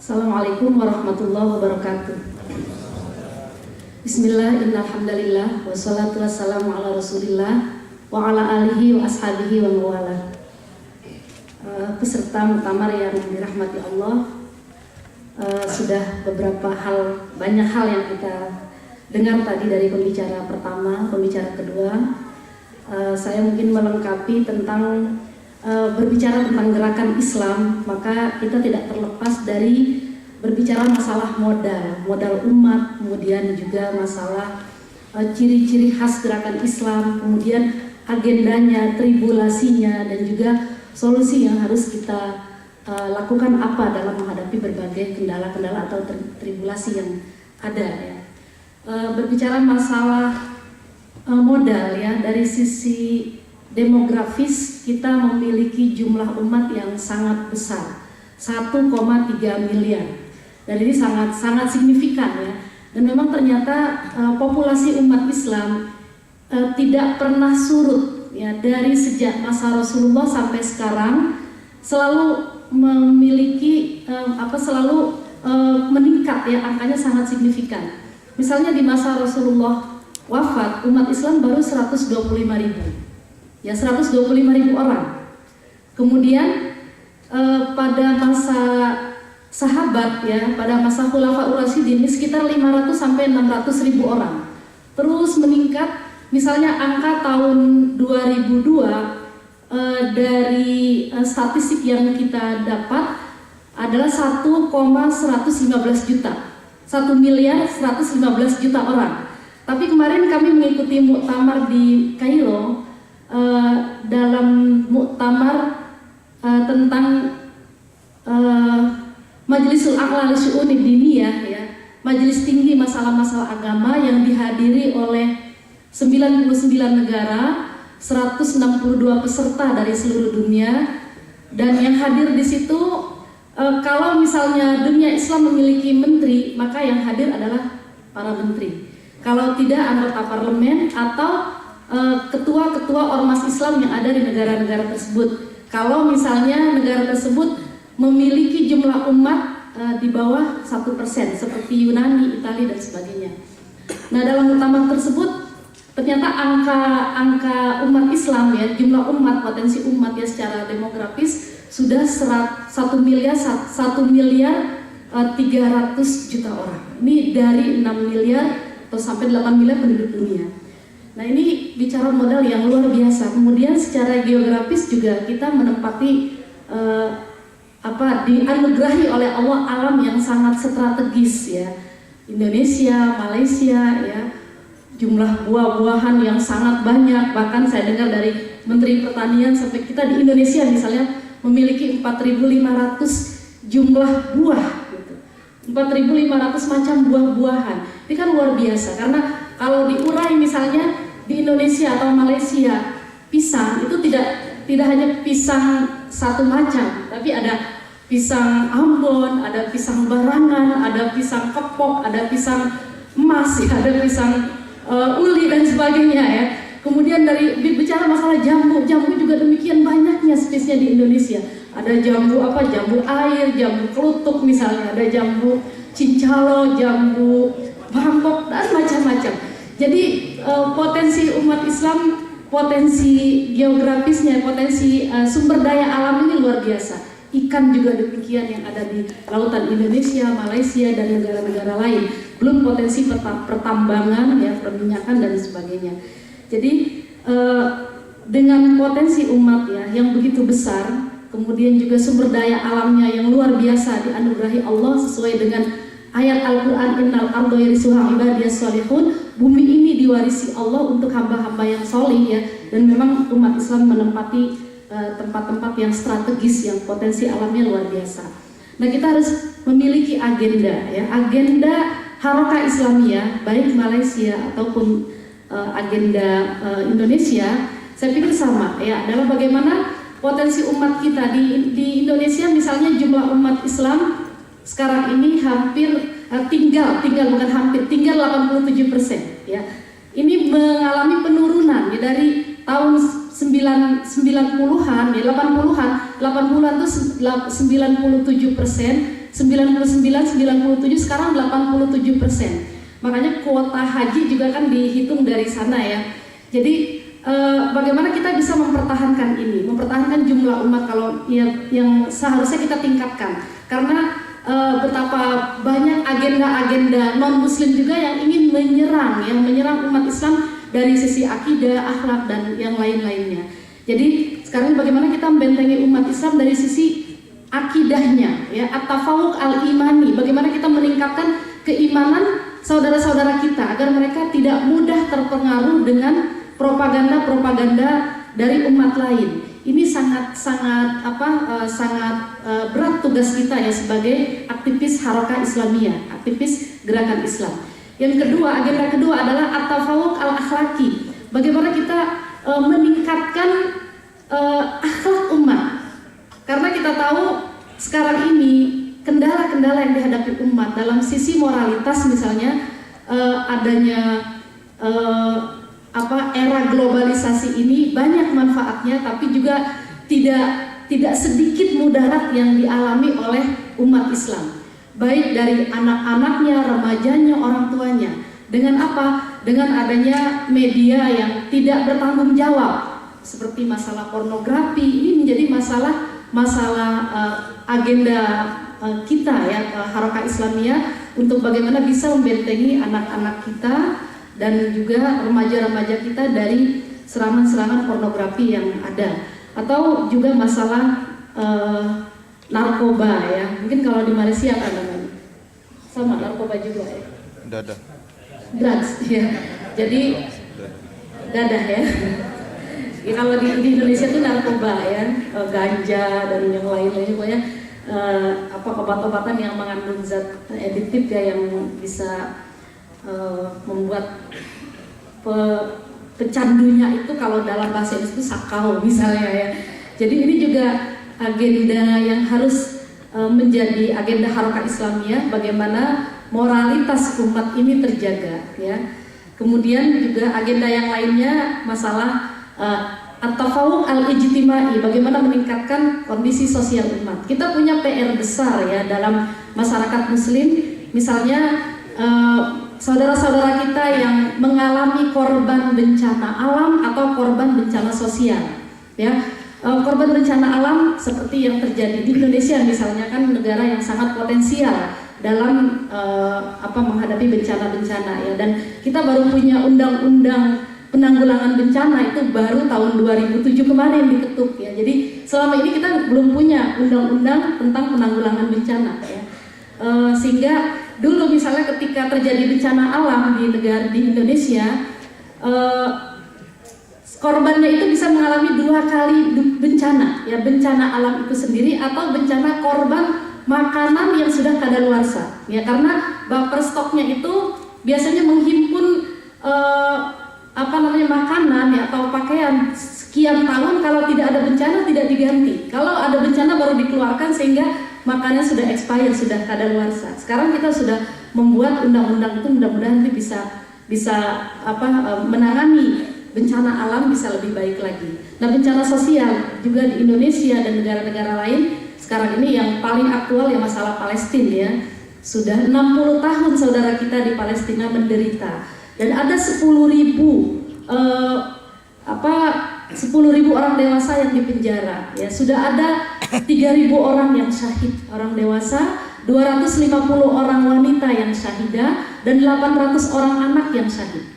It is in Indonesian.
Assalamualaikum warahmatullahi wabarakatuh. Bismillah, innalhamdalillah, wassalatu wassalamu ala rasulillah wa ala alihi wa ashabihi wa mawala. Peserta muktamar yang dirahmati Allah, sudah banyak hal yang kita dengar tadi dari pembicara pertama, pembicara kedua. Saya mungkin melengkapi tentang berbicara tentang gerakan Islam, maka kita tidak terlepas dari berbicara masalah modal umat, kemudian juga masalah ciri-ciri khas gerakan Islam, kemudian agendanya, tribulasinya, dan juga solusi yang harus kita lakukan apa dalam menghadapi berbagai kendala-kendala atau tribulasi yang ada ya. Berbicara masalah modal ya, dari sisi demografis kita memiliki jumlah umat yang sangat besar, 1,3 miliar, dan ini sangat signifikan ya. Dan memang ternyata populasi umat Islam tidak pernah surut ya, dari sejak masa Rasulullah sampai sekarang selalu memiliki meningkat ya, angkanya sangat signifikan. Misalnya di masa Rasulullah wafat, umat Islam baru 125.000. Ya, 125.000 orang. Kemudian pada masa sahabat ya, pada masa Khulafaur Rasyidin ini sekitar 500 sampai 600.000 orang. Terus meningkat, misalnya angka tahun 2002 dari statistik yang kita dapat adalah 1,115 juta. 1 miliar 115 juta orang. Tapi kemarin kami mengikuti muktamar di Kairo, dalam muktamar tentang Majlisul A'la li Syu'unid Diniyah ya, majelis tinggi masalah-masalah agama yang dihadiri oleh 99 negara, 162 peserta dari seluruh dunia, dan yang hadir di situ kalau misalnya dunia Islam memiliki menteri, maka yang hadir adalah para menteri. Kalau tidak, anggota parlemen atau ketua-ketua ormas Islam yang ada di negara-negara tersebut. Kalau misalnya negara tersebut memiliki jumlah umat di bawah 1%, seperti Yunani, Italia dan sebagainya. Nah, dalam muktamar tersebut ternyata angka umat Islam ya, jumlah umat, potensi umat ya secara demografis sudah 1 miliar 300 juta orang. Ini dari 6 miliar atau sampai 8 miliar penduduk dunia. Nah, ini bicara modal yang luar biasa. Kemudian secara geografis juga kita menempati dianugerahi oleh Allah alam yang sangat strategis ya. Indonesia, Malaysia ya, jumlah buah-buahan yang sangat banyak. Bahkan saya dengar dari Menteri Pertanian sampai kita di Indonesia misalnya memiliki 4.500 jumlah buah gitu. 4.500 macam buah-buahan. Ini kan luar biasa, karena kalau diurai misalnya di Indonesia atau Malaysia, pisang itu tidak hanya pisang satu macam, tapi ada pisang Ambon, ada pisang barangan, ada pisang kepok, ada pisang emas, ada pisang uli dan sebagainya ya. Kemudian dari bicara masalah jambu juga demikian banyaknya spesiesnya di Indonesia. Ada jambu jambu air, jambu kelutuk misalnya, ada jambu cincalo, jambu bangkok dan macam-macam. Jadi potensi umat Islam, potensi geografisnya, potensi sumber daya alam ini luar biasa. Ikan juga demikian yang ada di lautan Indonesia, Malaysia dan negara-negara lain. Belum potensi pertambangan, ya, perminyakan dan sebagainya. Jadi dengan potensi umat ya yang begitu besar, kemudian juga sumber daya alamnya yang luar biasa dianugerahi Allah sesuai dengan ayat Al-Quran, innal arda yarisuha ibadiyas sholihun, bumi ini diwarisi Allah untuk hamba-hamba yang solih ya. Dan memang umat Islam menempati tempat-tempat yang strategis yang potensi alamnya luar biasa. Nah, kita harus memiliki agenda ya, agenda Harakah Islamiyah baik Malaysia ataupun agenda Indonesia. Saya pikir sama ya, adalah bagaimana potensi umat kita di Indonesia. Misalnya jumlah umat Islam sekarang ini tinggal 87% ya. Ini mengalami penurunan ya, dari tahun 90-an ya, 80-an itu 97%, 97, sekarang 87%. Makanya kuota haji juga kan dihitung dari sana ya. Jadi bagaimana kita bisa mempertahankan ini, mempertahankan jumlah umat kalau yang seharusnya kita tingkatkan, karena betapa banyak agenda-agenda non-muslim juga yang ingin menyerang umat Islam dari sisi akidah, akhlak dan yang lain-lainnya. Jadi sekarang bagaimana kita membentengi umat Islam dari sisi akidahnya, ya, at-tafawuq al-imani, bagaimana kita meningkatkan keimanan saudara-saudara kita agar mereka tidak mudah terpengaruh dengan propaganda dari umat lain. Ini sangat berat tugas kita ya sebagai aktivis Harakah Islamiyah, aktivis gerakan Islam. Yang kedua, agenda kedua adalah at-tafawuq al-akhlaki. Bagaimana kita meningkatkan akhlak umat. Karena kita tahu sekarang ini kendala-kendala yang dihadapi umat dalam sisi moralitas, misalnya adanya era globalisasi ini banyak manfaatnya, tapi juga tidak sedikit mudarat yang dialami oleh umat Islam, baik dari anak-anaknya, remajanya, orang tuanya. Dengan apa? Dengan adanya media yang tidak bertanggung jawab, seperti masalah pornografi. Ini menjadi masalah agenda kita ya, Harakah Islamiyah, untuk bagaimana bisa membentengi anak-anak kita dan juga remaja-remaja kita dari serangan-serangan pornografi yang ada. Atau juga masalah narkoba ya, mungkin kalau di Malaysia apa namanya? Sama, narkoba juga ya. Dadah. Drugs ya. Jadi dadah ya. Ya kalau di Indonesia itu narkoba ya, ganja dan yang lain-lain, pokoknya obat-obatan yang mengandung zat adiktif ya, yang bisa membuat pecandunya itu, kalau dalam bahasa Inggris itu sakau misalnya ya. Jadi ini juga agenda yang harus menjadi agenda Harakah Islamiyah, bagaimana moralitas umat ini terjaga ya. Kemudian juga agenda yang lainnya masalah at-tafawuq al-ijtimai, bagaimana meningkatkan kondisi sosial umat. Kita punya PR besar ya dalam masyarakat muslim, misalnya saudara-saudara kita yang mengalami korban bencana alam atau korban bencana sosial ya. Korban bencana alam seperti yang terjadi di Indonesia misalnya, kan negara yang sangat potensial dalam menghadapi bencana-bencana ya, dan kita baru punya undang-undang penanggulangan bencana itu baru tahun 2007 kemarin diketuk ya. Jadi selama ini kita belum punya undang-undang tentang penanggulangan bencana ya. Sehingga dulu misalnya ketika terjadi bencana alam di Indonesia, korbannya itu bisa mengalami 2 kali bencana ya, bencana alam itu sendiri atau bencana korban makanan yang sudah kadaluarsa ya, karena buffer stoknya itu biasanya menghimpun makanan ya, atau pakaian sekian tahun, kalau tidak ada bencana tidak diganti, kalau ada bencana baru dikeluarkan, sehingga makannya sudah expired, sudah kadaluarsa. Sekarang kita sudah membuat undang-undang itu, mudah-mudahan nanti bisa menangani bencana alam bisa lebih baik lagi. Nah, bencana sosial juga di Indonesia dan negara-negara lain sekarang ini yang paling aktual ya masalah Palestina ya. Sudah 60 tahun saudara kita di Palestina menderita, dan ada 10.000 orang dewasa yang dipenjara ya. Sudah ada 3.000 orang yang syahid, orang dewasa, 250 orang wanita yang syahidah, dan 800 orang anak yang syahid.